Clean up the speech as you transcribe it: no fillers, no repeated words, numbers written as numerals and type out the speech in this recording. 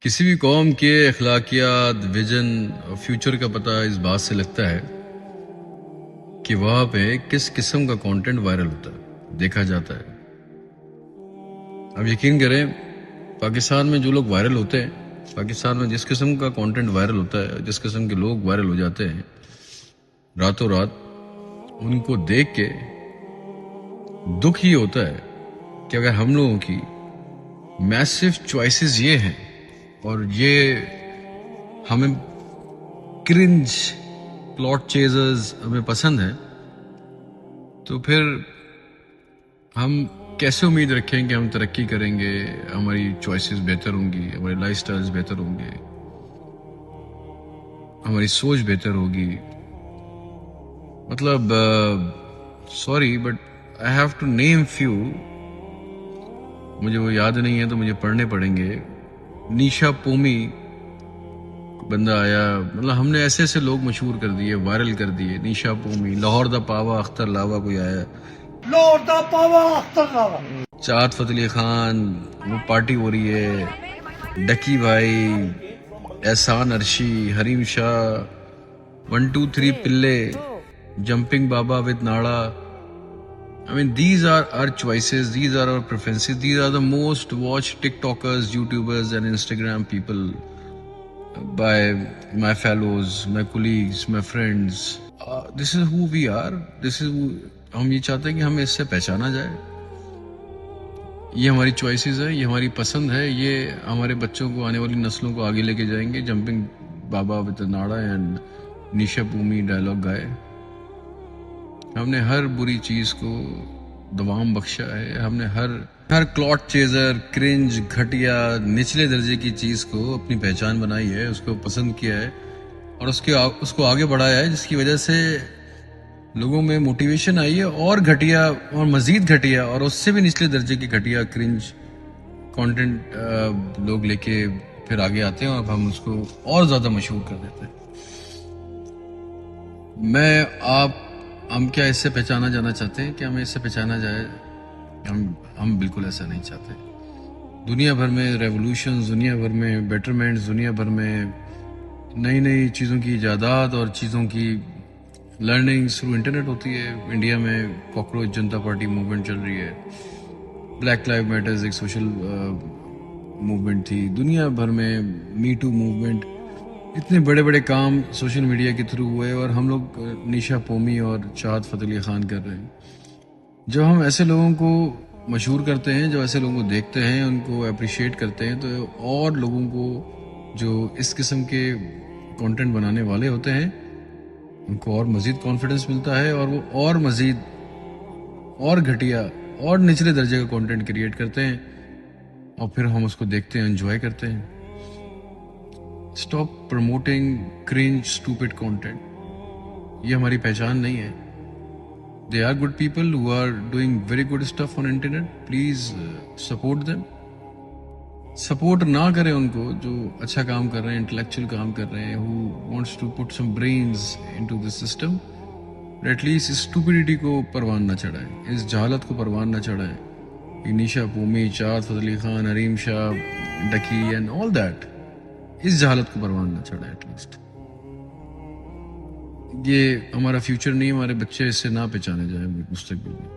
किसी भी कौम के अखलाकियात, विजन और फ्यूचर का पता इस बात से लगता है कि वहाँ पे किस किस्म का कंटेंट वायरल होता है, देखा जाता है। अब यकीन करें, पाकिस्तान में जो लोग वायरल होते हैं, पाकिस्तान में जिस किस्म का कंटेंट वायरल होता है, जिस किस्म के लोग वायरल हो जाते हैं, रातों रात उनको देख के दुख ये होता है कि अगर हम लोगों की मैसिव चॉइसेस ये हैं और ये हमें क्रिंज प्लॉट चेजर्स हमें पसंद है, तो फिर हम कैसे उम्मीद रखें कि हम तरक्की करेंगे, हमारी चॉइसेस बेहतर होंगी, हमारी लाइफस्टाइल्स बेहतर होंगे, हमारी सोच बेहतर होगी। मतलब sorry but I have to name few, मुझे वो याद नहीं है तो मुझे पढ़ने पड़ेंगे। नीशा पोमी बंदा आया, मतलब हमने ऐसे ऐसे लोग मशहूर कर दिए, वायरल कर दिए। नीशा पोमी, लाहौर दा पावा अख्तर लावा कोई आया, लाहौर दा पावा अख्तर लावा, चाहत फतेह अली खान, वो पार्टी हो रही है, डकी भाई, एहसान अर्शी, हरीम शाह, 1 2 3 पिल्ले, जंपिंग बाबा विद नाड़ा। I mean, these are our choices, these are our preferences, these are the most watched TikTokers, YouTubers, and Instagram people by my fellows, my colleagues, my friends. This is who we are. This is who हम ये चाहते हैं कि हमें इससे पहचाना जाए। ये हमारी चॉइसेस है, ये हमारी पसंद है, ये हमारे बच्चों को, आने वाली नस्लों को आगे लेके जाएंगे। जंपिंग बाबा विद नाड़ा एंड निशा भूमि डायलॉग गाए। हमने हर बुरी चीज को दवाम बख्शा है, हमने हर क्लॉट चेजर, क्रिंज, घटिया, निचले दर्जे की चीज को अपनी पहचान बनाई है, उसको पसंद किया है और उसको आगे बढ़ाया है, जिसकी वजह से लोगों में मोटिवेशन आई है। और घटिया और मजीद घटिया और उससे भी निचले दर्जे की घटिया क्रिंज कंटेंट लोग लेके फिर आगे आते हैं और हम उसको और ज्यादा मशहूर कर देते हैं। हम क्या इससे पहचाना जाना चाहते हैं कि हमें इससे पहचाना जाए? हम बिल्कुल ऐसा नहीं चाहते। दुनिया भर में रेवोल्यूशंस, दुनिया भर में बेटरमेंट्स, दुनिया भर में नई नई चीज़ों की इजादात और चीज़ों की लर्निंग थ्रू इंटरनेट होती है। इंडिया में कॉकरोच जनता पार्टी मूवमेंट चल रही है, ब्लैक लाइव मैटर्स एक सोशल मूवमेंट थी, दुनिया भर में मी टू मूवमेंट, इतने बड़े बड़े काम सोशल मीडिया के थ्रू हुए और हम लोग निशा पोमी और चाहत फतेह अली खान कर रहे हैं। जब हम ऐसे लोगों को मशहूर करते हैं, जब ऐसे लोगों को देखते हैं, उनको अप्रिशिएट करते हैं, तो और लोगों को जो इस किस्म के कंटेंट बनाने वाले होते हैं, उनको और मज़ीद कॉन्फिडेंस मिलता है और वो और मज़ीद और घटिया और निचले दर्जे का कंटेंट क्रिएट करते हैं और फिर हम उसको देखते हैं, एंजॉय करते हैं। Stop promoting cringe stupid content. ये हमारी पहचान नहीं है। They are good people who are doing very good stuff on internet, please support them. Support ना करें उनको जो अच्छा काम कर रहे हैं, इंटेलेक्चुअल काम कर रहे हैं, who wants to put some brains into this system. At least इस स्टूपिडिटी को परवान ना चढ़ाएं, इस जहालत को परवान ना चढ़ाएं। Nisha Bhumi, Chahat Fateh Ali Khan, Hareem Shah, Ducky and all that, इस जहालत को परवान ना चढ़ा। एटलीस्ट ये हमारा फ्यूचर नहीं, हमारे बच्चे इससे ना पहचाने जाए मुस्तकबिल में।